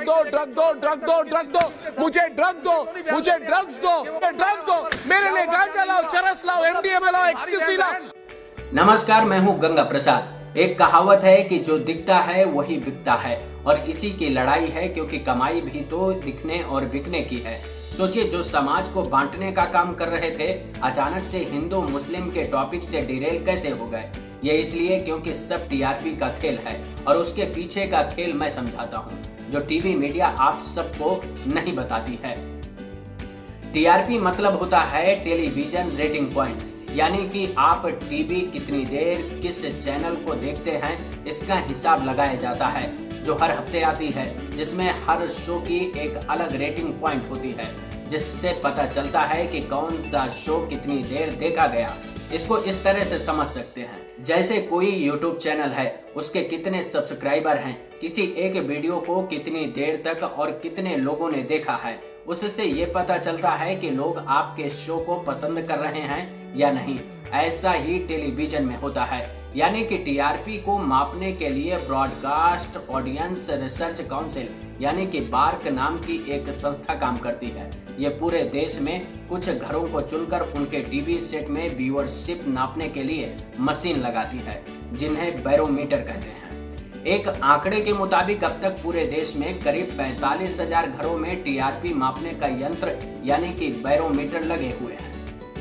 दो, ड्रग दो, ड्रग दो, ड्रग दो, मुझे ड्रग दो, मुझे ड्रग्स दो, ड्रग दो, मेरे लिए गांजा लाओ, चरस लाओ, एमडीएमए लाओ, एक्सटेसी लाओ। नमस्कार, मैं हूं गंगा प्रसाद। एक कहावत है कि जो दिखता है वही बिकता है, और इसी की लड़ाई है, क्योंकि कमाई भी तो दिखने और बिकने की है। सोचिए, जो समाज को बांटने का काम कर रहे थे, अचानक से हिंदू मुस्लिम के टॉपिक से डिरेल कैसे हो गए? ये इसलिए क्योंकि सब टीआरपी का खेल है, और उसके पीछे का खेल मैं समझाता हूँ, जो टीवी मीडिया आप सबको नहीं बताती है। टीआरपी मतलब होता है टेलीविजन रेटिंग पॉइंट, यानी कि आप टीवी कितनी देर किस चैनल को देखते हैं, इसका हिसाब लगाया जाता है, जो हर हफ्ते आती है, जिसमें हर शो की एक अलग रेटिंग पॉइंट होती है, जिससे पता चलता है कि कौन सा शो कितनी देर देखा गया। इसको इस तरह से समझ सकते हैं, जैसे कोई यूट्यूब चैनल है, उसके कितने सब्सक्राइबर हैं, किसी एक वीडियो को कितनी देर तक और कितने लोगों ने देखा है, उससे ये पता चलता है कि लोग आपके शो को पसंद कर रहे हैं या नहीं। ऐसा ही टेलीविजन में होता है, यानी कि टीआरपी को मापने के लिए ब्रॉडकास्ट ऑडियंस रिसर्च काउंसिल यानी कि बार्क नाम की एक संस्था काम करती है। ये पूरे देश में कुछ घरों को चुनकर उनके टीवी सेट में व्यूअरशिप नापने के लिए मशीन लगाती है, जिन्हें बैरोमीटर कहते हैं। एक आंकड़े के मुताबिक अब तक पूरे देश में करीब 45,000 घरों में टीआरपी मापने का यंत्र यानी कि बैरोमीटर लगे हुए हैं।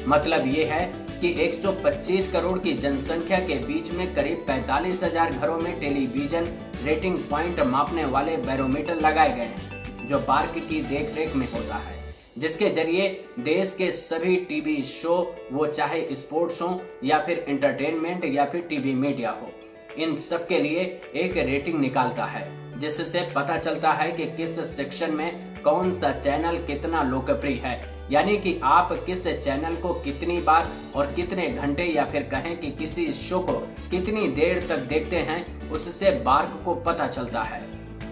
मतलब ये है कि 125 करोड़ की जनसंख्या के बीच में करीब 45,000 घरों में टेलीविजन रेटिंग पॉइंट मापने वाले बैरोमीटर लगाए गए हैं, जो बार्क की देखरेख में होता है, जिसके जरिए देश के सभी टीवी शो, वो चाहे स्पोर्ट्स हो या फिर एंटरटेनमेंट या फिर टीवी मीडिया हो, इन सब के लिए एक रेटिंग निकालता है, जिससे पता चलता है कि किस सेक्शन में कौन सा चैनल कितना लोकप्रिय है, यानी कि आप किस चैनल को कितनी बार और कितने घंटे या फिर कहें कि किसी शो को कितनी देर तक देखते हैं, उससे बार्क को पता चलता है,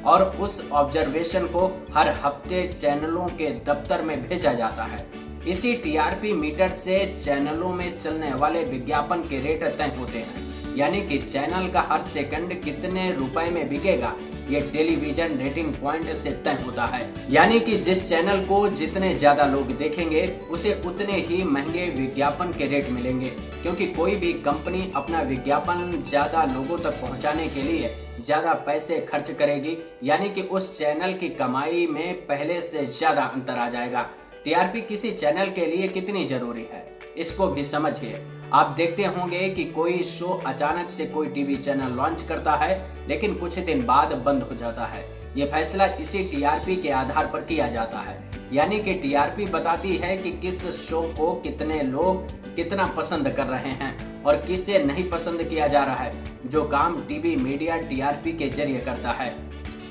और उस ऑब्जर्वेशन को हर हफ्ते चैनलों के दफ्तर में भेजा जाता है। इसी टीआरपी मीटर से चैनलों में चलने वाले विज्ञापन के रेट तय होते हैं, यानी कि चैनल का हर सेकंड कितने रुपए में बिकेगा, ये टेलीविजन रेटिंग पॉइंट से तय होता है। यानी कि जिस चैनल को जितने ज्यादा लोग देखेंगे, उसे उतने ही महंगे विज्ञापन के रेट मिलेंगे, क्योंकि कोई भी कंपनी अपना विज्ञापन ज्यादा लोगों तक पहुंचाने के लिए ज्यादा पैसे खर्च करेगी, यानी कि उस चैनल की कमाई में पहले से ज्यादा अंतर आ जाएगा। टीआरपी किसी चैनल के लिए कितनी जरूरी है, इसको भी समझिए। आप देखते होंगे कि कोई शो अचानक से कोई टीवी चैनल लॉन्च करता है, लेकिन कुछ दिन बाद बंद हो जाता है। ये फैसला इसी टीआरपी के आधार पर किया जाता है, यानी कि टीआरपी बताती है कि किस शो को कितने लोग कितना पसंद कर रहे हैं और किसे नहीं पसंद किया जा रहा है। जो काम टीवी मीडिया टीआरपी के जरिए करता है,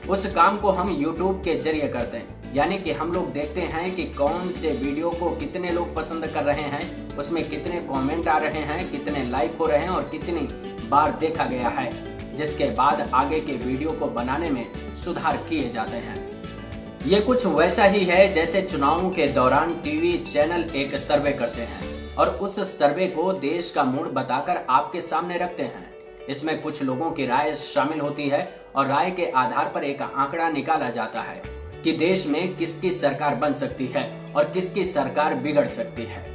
उस काम को हम यूट्यूब के जरिए करते हैं, यानी कि हम लोग देखते हैं कि कौन से वीडियो को कितने लोग पसंद कर रहे हैं, उसमें कितने कमेंट आ रहे हैं, कितने लाइक हो रहे हैं और कितनी बार देखा गया है, जिसके बाद आगे के वीडियो को बनाने में सुधार किए जाते हैं। ये कुछ वैसा ही है जैसे चुनावों के दौरान टीवी चैनल एक सर्वे करते हैं और उस सर्वे को देश का मूड बताकर आपके सामने रखते हैं। इसमें कुछ लोगों की राय शामिल होती है और राय के आधार पर एक आंकड़ा निकाला जाता है कि देश में किसकी सरकार बन सकती है और किसकी सरकार बिगड़ सकती है।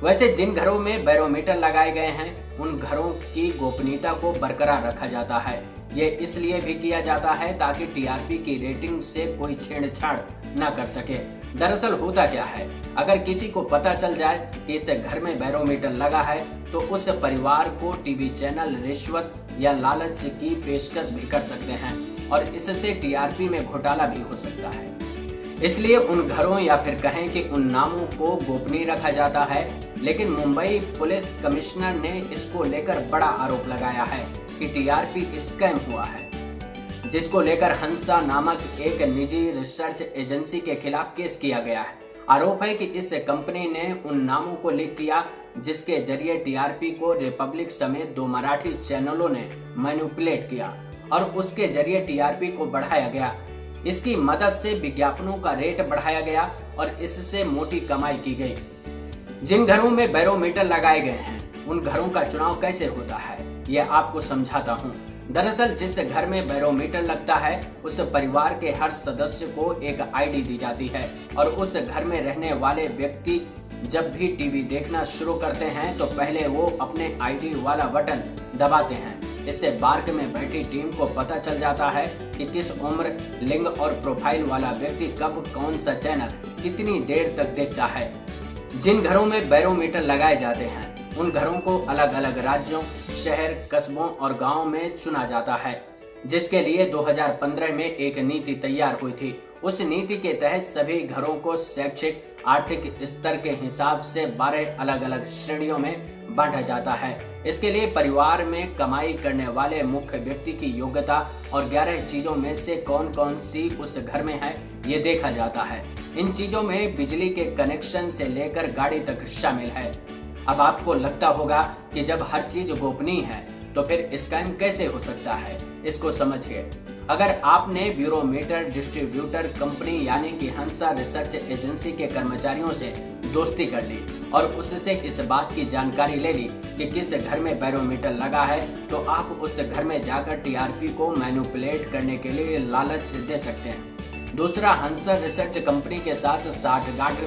वैसे जिन घरों में बैरोमीटर लगाए गए हैं, उन घरों की गोपनीयता को बरकरार रखा जाता है। ये इसलिए भी किया जाता है ताकि टीआरपी की रेटिंग से कोई छेड़छाड़ न कर सके। दरअसल होता क्या है, अगर किसी को पता चल जाए कि इस घर में बैरोमीटर लगा है, तो उस परिवार को टीवी चैनल रिश्वत या लालच की पेशकश भी कर सकते हैं, और इससे टीआरपी में घोटाला भी हो सकता है। इसलिए उन घरों या फिर कहें कि उन नामों को गोपनीय रखा जाता है। लेकिन मुंबई पुलिस कमिश्नर ने इसको लेकर बड़ा आरोप लगाया है कि टीआरपी स्कैम हुआ है, जिसको लेकर हंसा नामक एक निजी रिसर्च एजेंसी के खिलाफ केस किया गया है। आरोप है कि इस कंपनी ने उन नामों को लीक किया, जिसके जरिए टीआरपी को रिपब्लिक समेत 2 मराठी चैनलों ने मैनिपुलेट किया और उसके जरिए टीआरपी को बढ़ाया गया। इसकी मदद से विज्ञापनों का रेट बढ़ाया गया और इससे मोटी कमाई की गई। जिन घरों में बैरोमीटर लगाए गए हैं, उन घरों का चुनाव कैसे होता है, यह आपको समझाता हूँ। दरअसल जिस घर में बैरोमीटर लगता है उस परिवार के हर सदस्य को एक आईडी दी जाती है और उस घर में रहने वाले व्यक्ति जब भी टीवी देखना शुरू करते हैं तो पहले वो अपने आईडी वाला बटन दबाते हैं। इससे बार्क में बैठी टीम को पता चल जाता है कि किस उम्र, लिंग और प्रोफाइल वाला व्यक्ति कब कौन सा चैनल कितनी देर तक देखता है। जिन घरों में बैरोमीटर लगाए जाते हैं उन घरों को अलग अलग राज्यों, शहर, कस्बों और गांवों में चुना जाता है, जिसके लिए 2015 में एक नीति तैयार हुई थी। उस नीति के तहत सभी घरों को शैक्षिक, आर्थिक स्तर के हिसाब से 12 अलग अलग श्रेणियों में बांटा जाता है। इसके लिए परिवार में कमाई करने वाले मुख्य व्यक्ति की योग्यता और 11 चीजों में से कौन कौन सी उस घर में है ये देखा जाता है। इन चीजों में बिजली के कनेक्शन से लेकर गाड़ी तक शामिल है। अब आपको लगता होगा कि जब हर चीज गोपनीय है तो फिर स्कैम कैसे हो सकता है, इसको समझिए। अगर आपने ब्यूरोमीटर डिस्ट्रीब्यूटर कंपनी यानी कि हंसा रिसर्च एजेंसी के कर्मचारियों से दोस्ती कर ली और उससे इस बात की जानकारी ले ली कि किस घर में बैरोमीटर लगा है, तो आप उस घर में जाकर टीआरपी को मैनिपुलेट करने के लिए लालच दे सकते हैं। दूसरा, हंसा रिसर्च कंपनी के साथ साठगांठ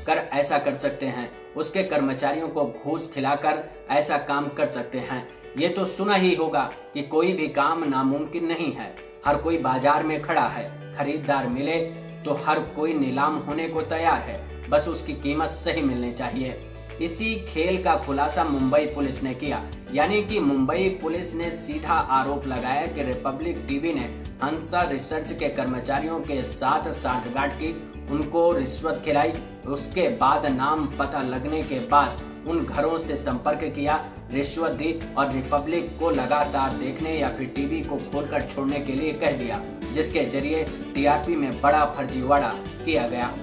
कर ऐसा कर सकते हैं। उसके कर्मचारियों को घूस खिलाकर ऐसा काम कर सकते हैं। ये तो सुना ही होगा कि कोई भी काम नामुमकिन नहीं है। हर कोई बाजार में खड़ा है, खरीदार मिले तो हर कोई नीलाम होने को तैयार है, बस उसकी कीमत सही मिलनी चाहिए। इसी खेल का खुलासा मुंबई पुलिस ने किया, यानी कि मुंबई पुलिस ने सीधा आरोप लगाया कि रिपब्लिक टीवी ने हंसा रिसर्च के कर्मचारियों के साथ साठगांठ की, उनको रिश्वत खिलाई। उसके बाद नाम पता लगने के बाद उन घरों से संपर्क किया, रिश्वत दी और रिपब्लिक को लगातार देखने या फिर टीवी को खोलकर छोड़ने के लिए कह दिया, जिसके जरिए टीआरपी में बड़ा फर्जीवाड़ा किया गया।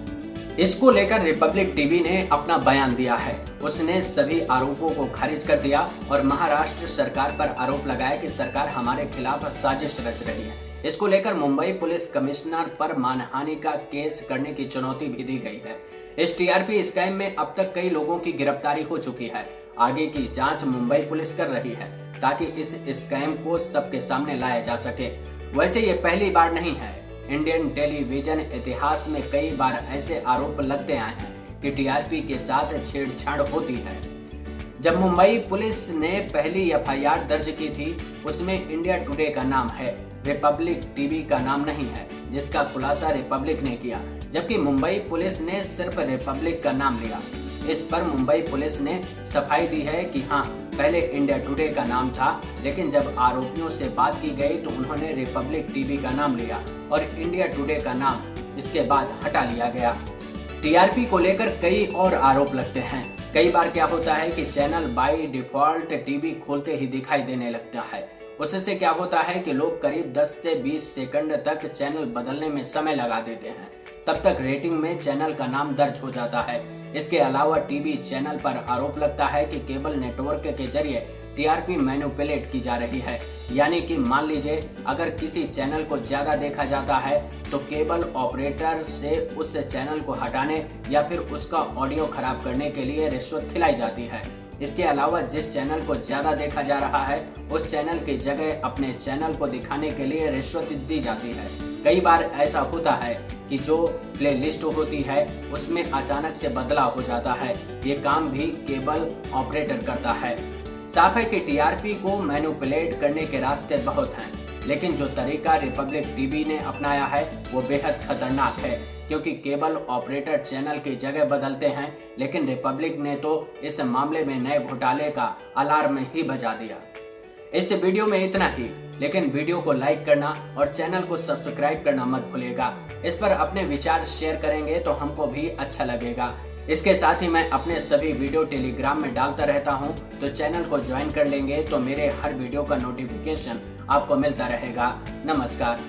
इसको लेकर रिपब्लिक टीवी ने अपना बयान दिया है। उसने सभी आरोपों को खारिज कर दिया और महाराष्ट्र सरकार पर आरोप लगाया कि सरकार हमारे खिलाफ साजिश रच रही है। इसको लेकर मुंबई पुलिस कमिश्नर पर मानहानि का केस करने की चुनौती भी दी गई है। इस टीआरपी स्कैम में अब तक कई लोगों की गिरफ्तारी हो चुकी है। आगे की जांच मुंबई पुलिस कर रही है ताकि इस स्कैम को सबके सामने लाया जा सके। वैसे ये पहली बार नहीं है। इंडियन टेलीविजन इतिहास में कई बार ऐसे आरोप लगते आए हैं कि टीआरपी के साथ छेड़छाड़ होती है। जब मुंबई पुलिस ने पहली एफआईआर दर्ज की थी उसमें इंडिया टुडे का नाम है, रिपब्लिक टीवी का नाम नहीं है, जिसका खुलासा रिपब्लिक ने किया, जबकि मुंबई पुलिस ने सिर्फ रिपब्लिक का नाम लिया। इस पर मुंबई पुलिस ने सफाई दी है कि हाँ, पहले इंडिया टुडे का नाम था, लेकिन जब आरोपियों से बात की गई तो उन्होंने रिपब्लिक टीवी का नाम लिया और इंडिया टुडे का नाम इसके बाद हटा लिया गया। टीआरपी को लेकर कई और आरोप लगते हैं। कई बार क्या होता है कि चैनल बाय डिफॉल्ट टीवी खोलते ही दिखाई देने लगता है। उससे क्या होता है कि लोग करीब 10 से 20 सेकंड तक चैनल बदलने में समय लगा देते हैं, तब तक रेटिंग में चैनल का नाम दर्ज हो जाता है। इसके अलावा टीवी चैनल पर आरोप लगता है कि केबल नेटवर्क के जरिए टीआरपी मैनिपुलेट की जा रही है, यानी कि मान लीजिए अगर किसी चैनल को ज्यादा देखा जाता है तो केबल ऑपरेटर से उस चैनल को हटाने या फिर उसका ऑडियो खराब करने के लिए रिश्वत खिलाई जाती है। इसके अलावा जिस चैनल को ज्यादा देखा जा रहा है उस चैनल की जगह अपने चैनल को दिखाने के लिए रिश्वत दी जाती है। कई बार ऐसा होता है कि जो प्लेलिस्ट होती है उसमें अचानक से बदलाव हो जाता है। ये काम भी केबल ऑपरेटर करता है। साफ है कि टीआरपी को मैनिपुलेट करने के रास्ते बहुत हैं, लेकिन जो तरीका रिपब्लिक टीवी ने अपनाया है वो बेहद खतरनाक है, क्योंकि केबल ऑपरेटर चैनल की जगह बदलते हैं, लेकिन रिपब्लिक ने तो इस मामले में नए घोटाले का अलार्म ही बजा दिया। इस वीडियो में इतना ही, लेकिन वीडियो को लाइक करना और चैनल को सब्सक्राइब करना मत भूलिएगा। इस पर अपने विचार शेयर करेंगे तो हमको भी अच्छा लगेगा। इसके साथ ही मैं अपने सभी वीडियो टेलीग्राम में डालता रहता हूं, तो चैनल को ज्वाइन कर लेंगे तो मेरे हर वीडियो का नोटिफिकेशन आपको मिलता रहेगा। नमस्कार।